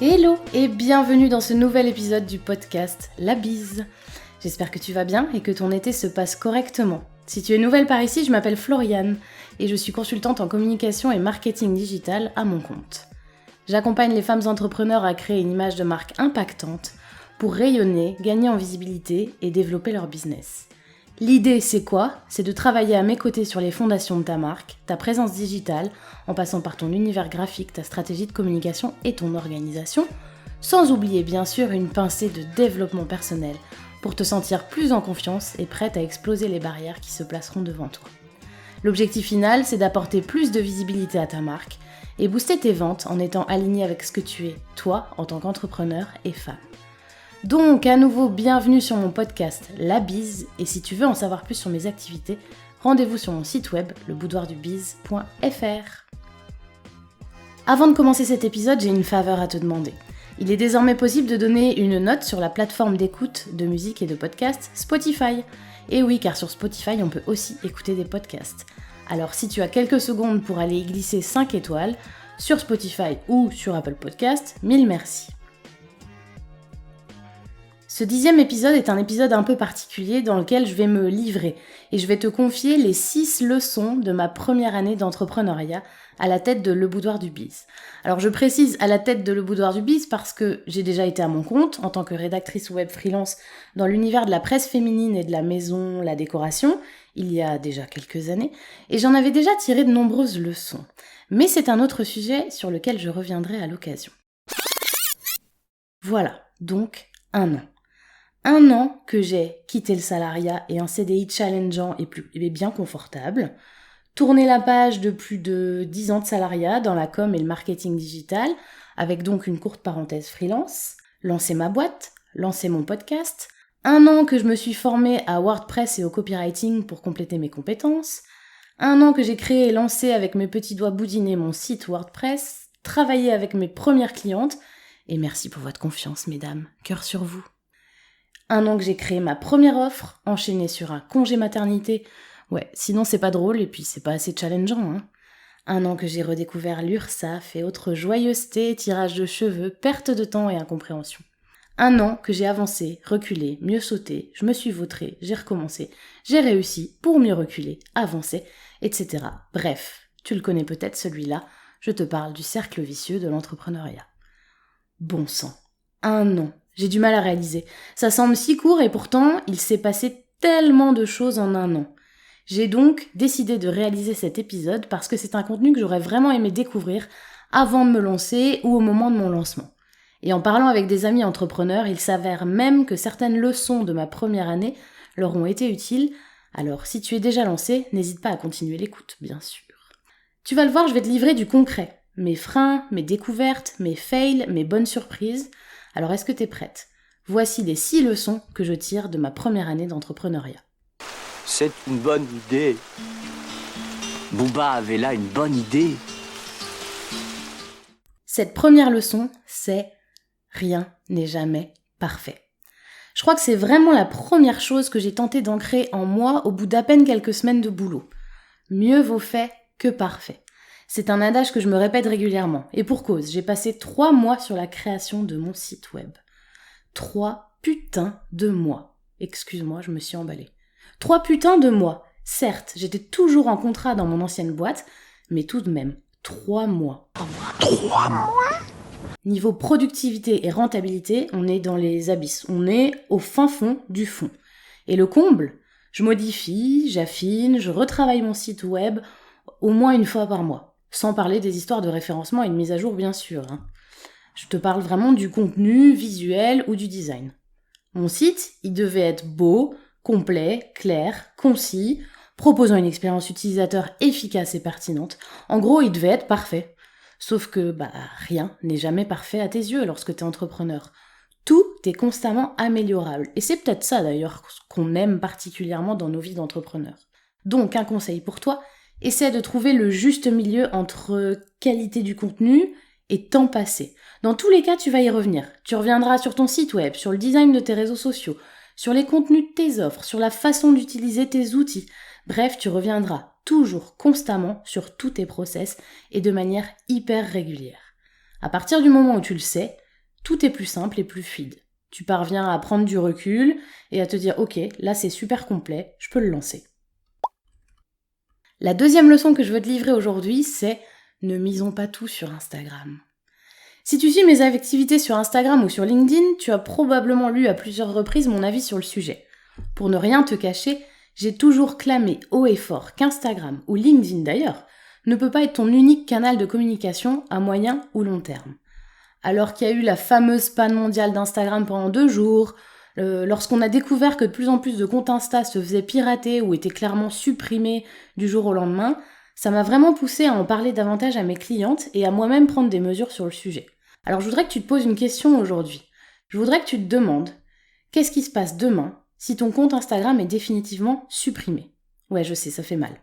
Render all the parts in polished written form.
Hello et bienvenue dans ce nouvel épisode du podcast La Bise. J'espère que tu vas bien et que ton été se passe correctement. Si tu es nouvelle par ici, je m'appelle Floriane et je suis consultante en communication et marketing digital à mon compte. J'accompagne les femmes entrepreneurs à créer une image de marque impactante pour rayonner, gagner en visibilité et développer leur business. L'idée, c'est quoi ? C'est de travailler à mes côtés sur les fondations de ta marque, ta présence digitale, en passant par ton univers graphique, ta stratégie de communication et ton organisation, sans oublier bien sûr une pincée de développement personnel pour te sentir plus en confiance et prête à exploser les barrières qui se placeront devant toi. L'objectif final, c'est d'apporter plus de visibilité à ta marque et booster tes ventes en étant aligné avec ce que tu es, toi, en tant qu'entrepreneur et femme. Donc, à nouveau, bienvenue sur mon podcast La Bise, et si tu veux en savoir plus sur mes activités, rendez-vous sur mon site web, leboudoirdubiz.fr. Avant de commencer cet épisode, j'ai une faveur à te demander. Il est désormais possible de donner une note sur la plateforme d'écoute de musique et de podcast Spotify. Et oui, car sur Spotify, on peut aussi écouter des podcasts. Alors, si tu as quelques secondes pour aller y glisser 5 étoiles, sur Spotify ou sur Apple Podcast, mille merci. Ce 10e épisode est un épisode un peu particulier dans lequel je vais me livrer et je vais te confier les 6 leçons de ma première année d'entrepreneuriat à la tête de Le Boudoir du Biz. Alors je précise à la tête de Le Boudoir du Biz parce que j'ai déjà été à mon compte en tant que rédactrice web freelance dans l'univers de la presse féminine et de la maison, la décoration, il y a déjà quelques années, et j'en avais déjà tiré de nombreuses leçons. Mais c'est un autre sujet sur lequel je reviendrai à l'occasion. Voilà, donc 1 an. 1 an que j'ai quitté le salariat et un CDI challengeant et bien confortable, tourné la page de plus de 10 ans de salariat dans la com et le marketing digital, avec donc une courte parenthèse freelance, lancé ma boîte, lancé mon podcast, 1 an que je me suis formée à WordPress et au copywriting pour compléter mes compétences, 1 an que j'ai créé et lancé avec mes petits doigts boudinés mon site WordPress, travaillé avec mes premières clientes, et merci pour votre confiance mesdames, cœur sur vous. 1 an que j'ai créé ma première offre, enchaînée sur un congé maternité. Ouais, sinon c'est pas drôle et puis c'est pas assez challengeant. 1 an que j'ai redécouvert l'URSSAF et autres joyeusetés, tirage de cheveux, perte de temps et incompréhension. 1 an que j'ai avancé, reculé, mieux sauté, je me suis vautrée, j'ai recommencé, j'ai réussi pour mieux reculer, avancer, etc. Bref, tu le connais peut-être celui-là, je te parle du cercle vicieux de l'entrepreneuriat. Bon sang, 1 an. J'ai du mal à réaliser. Ça semble si court et pourtant, il s'est passé tellement de choses en 1 an. J'ai donc décidé de réaliser cet épisode parce que c'est un contenu que j'aurais vraiment aimé découvrir avant de me lancer ou au moment de mon lancement. Et en parlant avec des amis entrepreneurs, il s'avère même que certaines leçons de ma première année leur ont été utiles. Alors, si tu es déjà lancé, n'hésite pas à continuer l'écoute, bien sûr. Tu vas le voir, je vais te livrer du concret. Mes freins, mes découvertes, mes fails, mes bonnes surprises. Alors est-ce que t'es prête ? Voici les 6 leçons que je tire de ma première année d'entrepreneuriat. C'est une bonne idée. Booba avait là une bonne idée. Cette première leçon, c'est « rien n'est jamais parfait ». Je crois que c'est vraiment la première chose que j'ai tenté d'ancrer en moi au bout d'à peine quelques semaines de boulot. Mieux vaut fait que parfait. C'est un adage que je me répète régulièrement. Et pour cause, j'ai passé 3 mois sur la création de mon site web. 3 putains de mois. Excuse-moi, je me suis emballée. 3 putains de mois. Certes, j'étais toujours en contrat dans mon ancienne boîte, mais tout de même, 3 mois. 3 mois. Niveau productivité et rentabilité, on est dans les abysses. On est au fin fond du fond. Et le comble, je modifie, j'affine, je retravaille mon site web au moins 1 fois par mois. Sans parler des histoires de référencement et de mise à jour, bien sûr. Je te parle vraiment du contenu visuel ou du design. Mon site, il devait être beau, complet, clair, concis, proposant une expérience utilisateur efficace et pertinente. En gros, il devait être parfait. Sauf que, rien n'est jamais parfait à tes yeux lorsque t'es entrepreneur. Tout est constamment améliorable. Et c'est peut-être ça d'ailleurs qu'on aime particulièrement dans nos vies d'entrepreneurs. Donc, un conseil pour toi, essaie de trouver le juste milieu entre qualité du contenu et temps passé. Dans tous les cas, tu vas y revenir. Tu reviendras sur ton site web, sur le design de tes réseaux sociaux, sur les contenus de tes offres, sur la façon d'utiliser tes outils. Bref, tu reviendras toujours constamment sur tous tes process et de manière hyper régulière. À partir du moment où tu le sais, tout est plus simple et plus fluide. Tu parviens à prendre du recul et à te dire « Ok, là c'est super complet, je peux le lancer ». La deuxième leçon que je veux te livrer aujourd'hui, c'est « Ne misons pas tout sur Instagram ». Si tu suis mes activités sur Instagram ou sur LinkedIn, tu as probablement lu à plusieurs reprises mon avis sur le sujet. Pour ne rien te cacher, j'ai toujours clamé haut et fort qu'Instagram, ou LinkedIn d'ailleurs, ne peut pas être ton unique canal de communication à moyen ou long terme. Alors qu'il y a eu la fameuse panne mondiale d'Instagram pendant 2 jours, lorsqu'on a découvert que de plus en plus de comptes Insta se faisaient pirater ou étaient clairement supprimés du jour au lendemain, ça m'a vraiment poussé à en parler davantage à mes clientes et à moi-même prendre des mesures sur le sujet. Alors je voudrais que tu te poses une question aujourd'hui. Je voudrais que tu te demandes, qu'est-ce qui se passe demain si ton compte Instagram est définitivement supprimé ? Ouais, je sais, ça fait mal.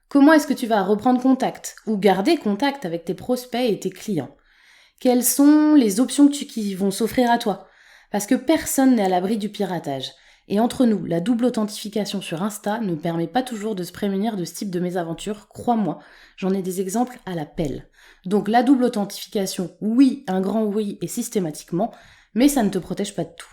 Comment est-ce que tu vas reprendre contact ou garder contact avec tes prospects et tes clients ? Quelles sont les options qui vont s'offrir à toi ? Parce que personne n'est à l'abri du piratage. Et entre nous, la double authentification sur Insta ne permet pas toujours de se prémunir de ce type de mésaventure, crois-moi, j'en ai des exemples à la pelle. Donc la double authentification, oui, un grand oui et systématiquement, mais ça ne te protège pas de tout.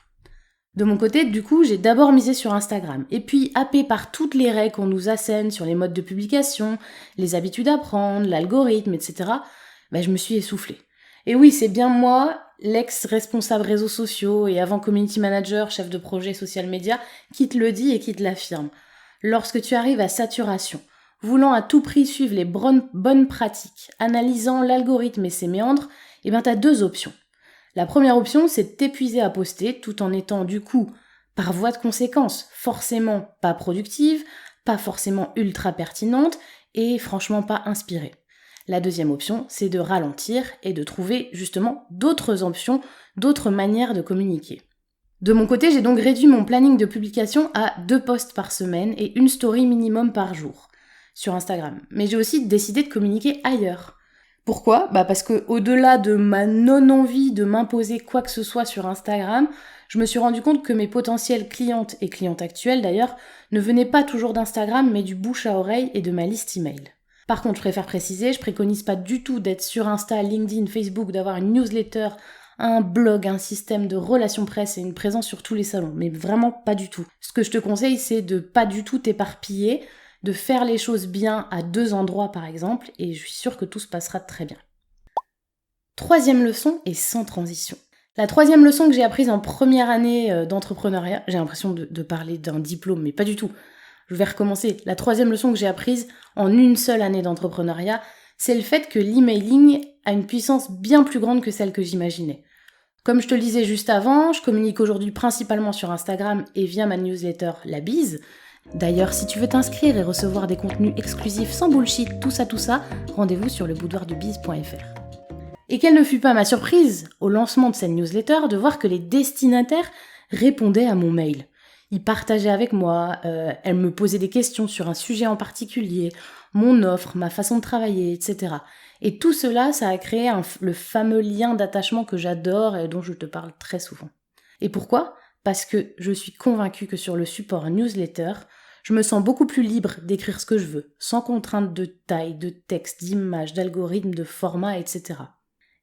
De mon côté, du coup, j'ai d'abord misé sur Instagram, et puis happé par toutes les règles qu'on nous assène sur les modes de publication, les habitudes à prendre, l'algorithme, etc., je me suis essoufflée. Et oui, c'est bien moi, l'ex-responsable réseaux sociaux et avant community manager, chef de projet social media, qui te le dit et qui te l'affirme. Lorsque tu arrives à saturation, voulant à tout prix suivre les bonnes pratiques, analysant l'algorithme et ses méandres, t'as 2 options. La première option, c'est de t'épuiser à poster tout en étant du coup, par voie de conséquence, forcément pas productive, pas forcément ultra pertinente et franchement pas inspirée. La deuxième option, c'est de ralentir et de trouver justement d'autres options, d'autres manières de communiquer. De mon côté, j'ai donc réduit mon planning de publication à 2 posts par semaine et 1 story minimum par jour sur Instagram. Mais j'ai aussi décidé de communiquer ailleurs. Pourquoi ? Parce que au-delà de ma non-envie de m'imposer quoi que ce soit sur Instagram, je me suis rendu compte que mes potentielles clientes et clientes actuelles d'ailleurs ne venaient pas toujours d'Instagram mais du bouche à oreille et de ma liste email. Par contre, je préfère préciser, je préconise pas du tout d'être sur Insta, LinkedIn, Facebook, d'avoir une newsletter, un blog, un système de relations presse et une présence sur tous les salons, mais vraiment pas du tout. Ce que je te conseille, c'est de pas du tout t'éparpiller, de faire les choses bien à 2 endroits par exemple, et je suis sûre que tout se passera très bien. 3e leçon, et sans transition. La 3e leçon que j'ai apprise en première année d'entrepreneuriat, j'ai l'impression de parler d'un diplôme, mais pas du tout. Je vais recommencer. La 3e leçon que j'ai apprise en une seule année d'entrepreneuriat, c'est le fait que l'emailing a une puissance bien plus grande que celle que j'imaginais. Comme je te le disais juste avant, je communique aujourd'hui principalement sur Instagram et via ma newsletter La Bise. D'ailleurs, si tu veux t'inscrire et recevoir des contenus exclusifs sans bullshit, tout ça, rendez-vous sur leboudoirdubise.fr. Et quelle ne fut pas ma surprise, au lancement de cette newsletter, de voir que les destinataires répondaient à mon mail. Ils partageaient avec moi, elles me posaient des questions sur un sujet en particulier, mon offre, ma façon de travailler, etc. Et tout cela, ça a créé le fameux lien d'attachement que j'adore et dont je te parle très souvent. Et pourquoi ? Parce que je suis convaincue que sur le support newsletter, je me sens beaucoup plus libre d'écrire ce que je veux, sans contrainte de taille, de texte, d'image, d'algorithme, de format, etc.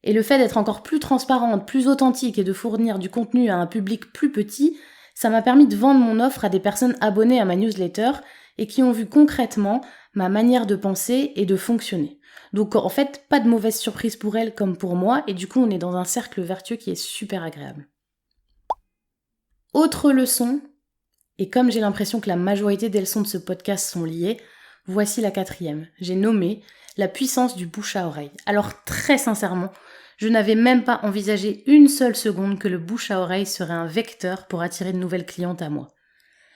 Et le fait d'être encore plus transparente, plus authentique et de fournir du contenu à un public plus petit, ça m'a permis de vendre mon offre à des personnes abonnées à ma newsletter et qui ont vu concrètement ma manière de penser et de fonctionner. Donc en fait, pas de mauvaise surprise pour elles comme pour moi, et du coup on est dans un cercle vertueux qui est super agréable. Autre leçon, et comme j'ai l'impression que la majorité des leçons de ce podcast sont liées, voici la 4e. J'ai nommé la puissance du bouche à oreille. Alors très sincèrement, je n'avais même pas envisagé une seule seconde que le bouche à oreille serait un vecteur pour attirer de nouvelles clientes à moi.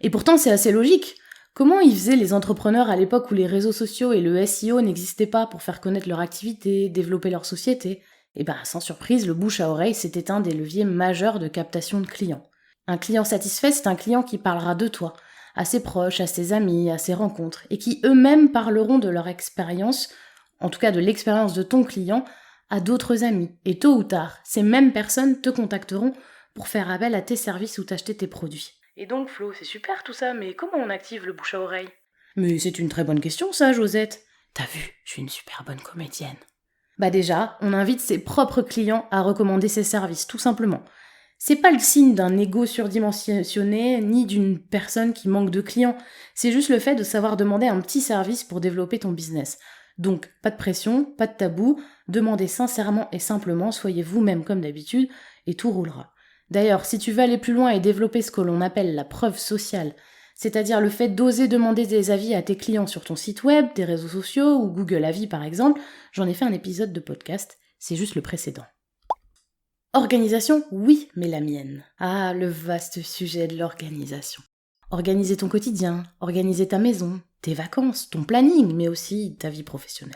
Et pourtant c'est assez logique. Comment ils faisaient les entrepreneurs à l'époque où les réseaux sociaux et le SEO n'existaient pas pour faire connaître leur activité, développer leur société ? Et sans surprise, le bouche à oreille c'était un des leviers majeurs de captation de clients. Un client satisfait, c'est un client qui parlera de toi, à ses proches, à ses amis, à ses rencontres, et qui eux-mêmes parleront de leur expérience, en tout cas de l'expérience de ton client, à d'autres amis. Et tôt ou tard, ces mêmes personnes te contacteront pour faire appel à tes services ou t'acheter tes produits. Et donc Flo, c'est super tout ça, mais comment on active le bouche à oreille ? Mais c'est une très bonne question ça, Josette. T'as vu, je suis une super bonne comédienne. Déjà, on invite ses propres clients à recommander ses services, tout simplement. C'est pas le signe d'un ego surdimensionné, ni d'une personne qui manque de clients. C'est juste le fait de savoir demander un petit service pour développer ton business. Donc, pas de pression, pas de tabou, demandez sincèrement et simplement, soyez vous-même comme d'habitude, et tout roulera. D'ailleurs, si tu veux aller plus loin et développer ce que l'on appelle la preuve sociale, c'est-à-dire le fait d'oser demander des avis à tes clients sur ton site web, tes réseaux sociaux ou Google Avis par exemple, j'en ai fait un épisode de podcast, c'est juste le précédent. Organisation, oui, mais la mienne. Ah, le vaste sujet de l'organisation. Organiser ton quotidien, organiser ta maison, tes vacances, ton planning, mais aussi ta vie professionnelle.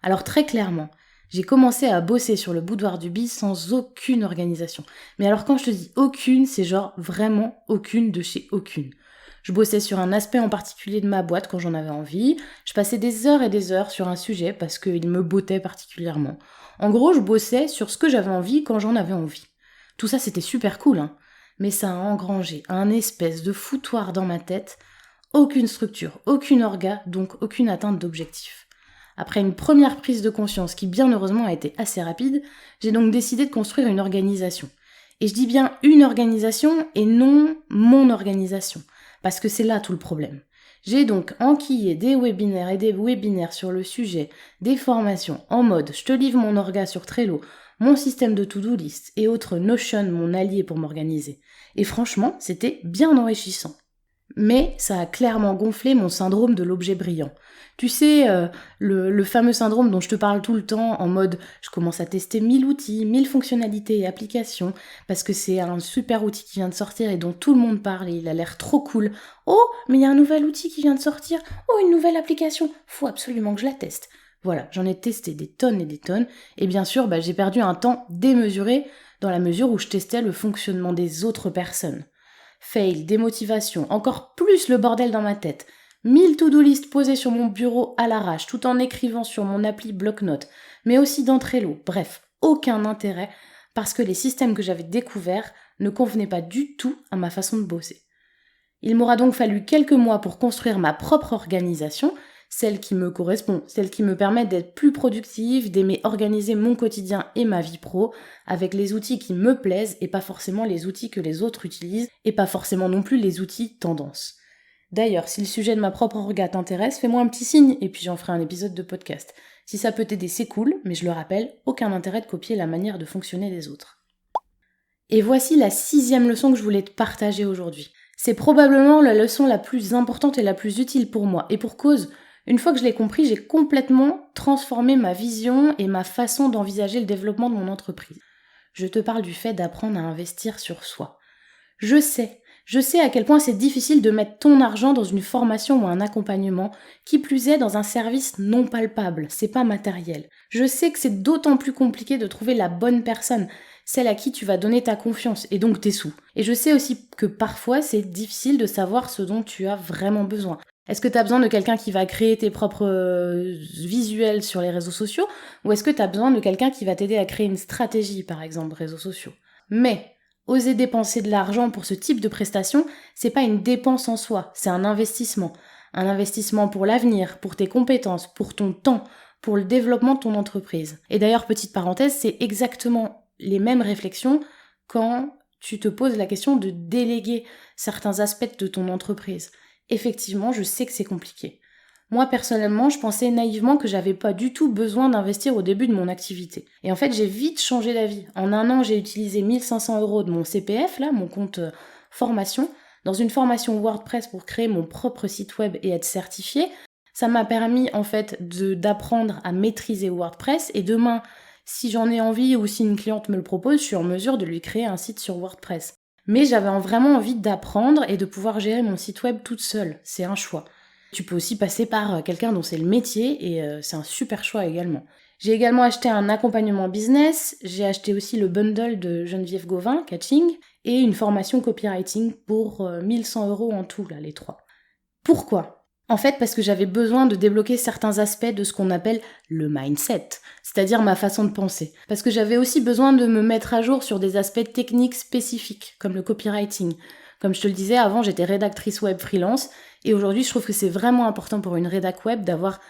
Alors très clairement, j'ai commencé à bosser sur le boudoir du biz sans aucune organisation. Mais alors quand je te dis aucune, c'est genre vraiment aucune de chez aucune. Je bossais sur un aspect en particulier de ma boîte quand j'en avais envie. Je passais des heures et des heures sur un sujet parce qu'il me bottait particulièrement. En gros, je bossais sur ce que j'avais envie quand j'en avais envie. Tout ça, c'était super cool, hein. Mais ça a engrangé un espèce de foutoir dans ma tête. Aucune structure, aucune orga, donc aucune atteinte d'objectif. Après une première prise de conscience qui bien heureusement a été assez rapide, j'ai donc décidé de construire une organisation. Et je dis bien une organisation et non mon organisation. Parce que c'est là tout le problème. J'ai donc enquillé des webinaires et des webinaires sur le sujet, des formations en mode je te livre mon orga sur Trello, mon système de to-do list et autres Notion, mon allié pour m'organiser. Et franchement, c'était bien enrichissant. Mais ça a clairement gonflé mon syndrome de l'objet brillant. Tu sais, le fameux syndrome dont je te parle tout le temps, en mode je commence à tester 1000 outils, 1000 fonctionnalités et applications, parce que c'est un super outil qui vient de sortir et dont tout le monde parle et il a l'air trop cool. Oh, mais il y a un nouvel outil qui vient de sortir, oh, une nouvelle application, faut absolument que je la teste. Voilà, j'en ai testé des tonnes et des tonnes, et bien sûr, j'ai perdu un temps démesuré dans la mesure où je testais le fonctionnement des autres personnes. Fail, démotivation, encore plus le bordel dans ma tête. 1000 to-do list posées sur mon bureau à l'arrache, tout en écrivant sur mon appli bloc-notes, mais aussi dans Trello. Bref, aucun intérêt, parce que les systèmes que j'avais découverts ne convenaient pas du tout à ma façon de bosser. Il m'aura donc fallu quelques mois pour construire ma propre organisation, celle qui me correspond, celle qui me permet d'être plus productive, d'aimer organiser mon quotidien et ma vie pro, avec les outils qui me plaisent et pas forcément les outils que les autres utilisent, et pas forcément non plus les outils tendance. D'ailleurs, si le sujet de ma propre orga t'intéresse, fais-moi un petit signe, et puis j'en ferai un épisode de podcast. Si ça peut t'aider, c'est cool, mais je le rappelle, aucun intérêt de copier la manière de fonctionner des autres. Et voici la 6e leçon que je voulais te partager aujourd'hui. C'est probablement la leçon la plus importante et la plus utile pour moi, et pour cause. Une fois que je l'ai compris, j'ai complètement transformé ma vision et ma façon d'envisager le développement de mon entreprise. Je te parle du fait d'apprendre à investir sur soi. Je sais à quel point c'est difficile de mettre ton argent dans une formation ou un accompagnement, qui plus est dans un service non palpable, c'est pas matériel. Je sais que c'est d'autant plus compliqué de trouver la bonne personne, celle à qui tu vas donner ta confiance et donc tes sous. Et je sais aussi que parfois c'est difficile de savoir ce dont tu as vraiment besoin. Est-ce que tu as besoin de quelqu'un qui va créer tes propres visuels sur les réseaux sociaux, ou est-ce que tu as besoin de quelqu'un qui va t'aider à créer une stratégie, par exemple, réseaux sociaux? Mais oser dépenser de l'argent pour ce type de prestation, c'est pas une dépense en soi, c'est un investissement. Un investissement pour l'avenir, pour tes compétences, pour ton temps, pour le développement de ton entreprise. Et d'ailleurs, petite parenthèse, c'est exactement les mêmes réflexions quand tu te poses la question de déléguer certains aspects de ton entreprise. Effectivement, je sais que c'est compliqué. Moi, personnellement, je pensais naïvement que j'avais pas du tout besoin d'investir au début de mon activité. Et en fait, j'ai vite changé d'avis. En un an, j'ai utilisé 1500 € de mon CPF, là, mon compte formation, dans une formation WordPress pour créer mon propre site web et être certifiée. Ça m'a permis, en fait, d'apprendre à maîtriser WordPress. Et demain, si j'en ai envie ou si une cliente me le propose, je suis en mesure de lui créer un site sur WordPress. Mais j'avais vraiment envie d'apprendre et de pouvoir gérer mon site web toute seule. C'est un choix. Tu peux aussi passer par quelqu'un dont c'est le métier et c'est un super choix également. J'ai également acheté un accompagnement business, j'ai acheté aussi le bundle de Geneviève Gauvin, Catching, et une formation copywriting pour 1100 € en tout, là, les 3. Pourquoi ? En fait, parce que j'avais besoin de débloquer certains aspects de ce qu'on appelle le mindset, c'est-à-dire ma façon de penser. Parce que j'avais aussi besoin de me mettre à jour sur des aspects techniques spécifiques, comme le copywriting. Comme je te le disais, avant, j'étais rédactrice web freelance, et aujourd'hui, je trouve que c'est vraiment important pour une rédac web d'avoir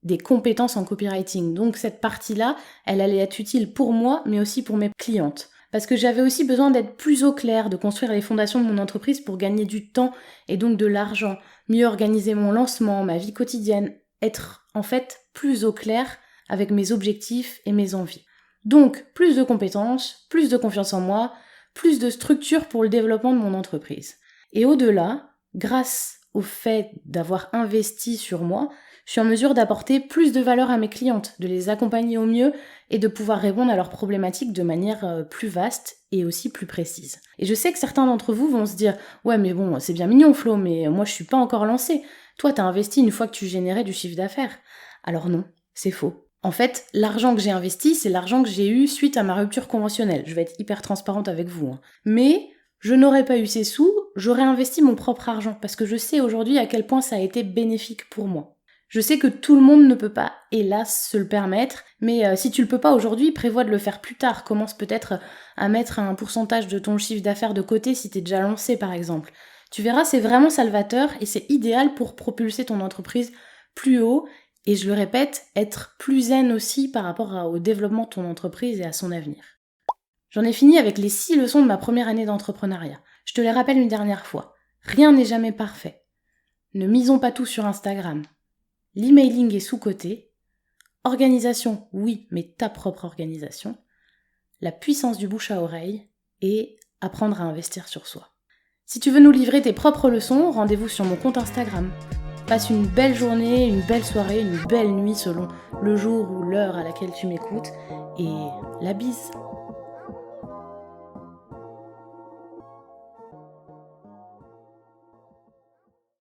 des compétences en copywriting. Donc cette partie-là, elle allait être utile pour moi, mais aussi pour mes clientes. Parce que j'avais aussi besoin d'être plus au clair, de construire les fondations de mon entreprise pour gagner du temps et donc de l'argent, mieux organiser mon lancement, ma vie quotidienne, être en fait plus au clair avec mes objectifs et mes envies. Donc plus de compétences, plus de confiance en moi, plus de structure pour le développement de mon entreprise. Et au-delà, grâce au fait d'avoir investi sur moi, je suis en mesure d'apporter plus de valeur à mes clientes, de les accompagner au mieux et de pouvoir répondre à leurs problématiques de manière plus vaste et aussi plus précise. Et je sais que certains d'entre vous vont se dire « Ouais mais bon, c'est bien mignon Flo, mais moi je suis pas encore lancée. Toi t'as investi une fois que tu générais du chiffre d'affaires. » Alors non, c'est faux. En fait, l'argent que j'ai investi, c'est l'argent que j'ai eu suite à ma rupture conventionnelle. Je vais être hyper transparente avec vous. Mais je n'aurais pas eu ces sous, j'aurais investi mon propre argent parce que je sais aujourd'hui à quel point ça a été bénéfique pour moi. Je sais que tout le monde ne peut pas, hélas, se le permettre, mais si tu le peux pas aujourd'hui, prévois de le faire plus tard. Commence peut-être à mettre un pourcentage de ton chiffre d'affaires de côté si t'es déjà lancé par exemple. Tu verras, c'est vraiment salvateur et c'est idéal pour propulser ton entreprise plus haut et je le répète, être plus zen aussi par rapport au développement de ton entreprise et à son avenir. J'en ai fini avec les 6 leçons de ma première année d'entrepreneuriat. Je te les rappelle une dernière fois. Rien n'est jamais parfait. Ne misons pas tout sur Instagram. L'emailing est sous-coté. Organisation, oui, mais ta propre organisation. La puissance du bouche à oreille et apprendre à investir sur soi. Si tu veux nous livrer tes propres leçons, rendez-vous sur mon compte Instagram. Passe une belle journée, une belle soirée, une belle nuit selon le jour ou l'heure à laquelle tu m'écoutes. Et la bise.